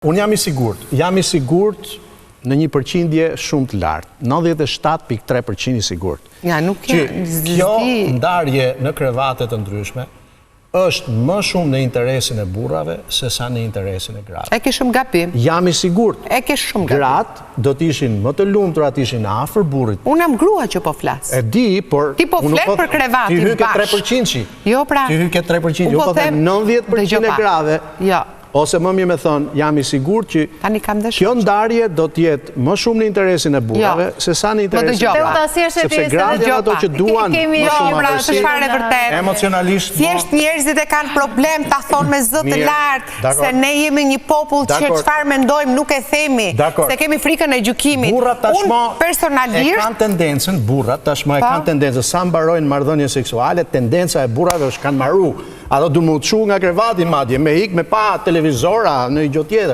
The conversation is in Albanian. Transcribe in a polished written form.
Unë jam i sigurt në një përqindje shumë të lartë, 97.3% i sigurt. Ja, nuk janë Kjo ndarje në krevate të ndryshme është më shumë në interesin e burrave se sa në interesin e gratë. E ke shumë gabim. Jam i sigurt. E ke shumë gabim. Gratë do t'ishin më të lumtura, t'ishin afër burrit. Unë jam grua që po flas. E di, por ti po flet për krevatin. Ti hyke 3%. Jo pra. Ti hyke 3%, jo po them 90% e grave. Jo. Ose më mirë me thonë, jam i sigurt që kjo ndarje do t'jetë më shumë në interesin e burrave se sa në interesin e gratë. Sepse gratë janë ato që duan më shumë afërsi. Emocionalisht. Thjesht njerëzit e kanë problem ta thonë me zë të lartë se ne jemi një popull që çfarë mendojmë nuk e themi, se kemi frikën e gjykimit. Unë personalisht kanë tendencën, burrat tashmë e kanë tendencën sa mbarojnë marrëdhënie seksuale, tendenca e burrave është kanë marru. Ato du më uçu nga krevati madje, me hik me pa televizora në gjë tjetër.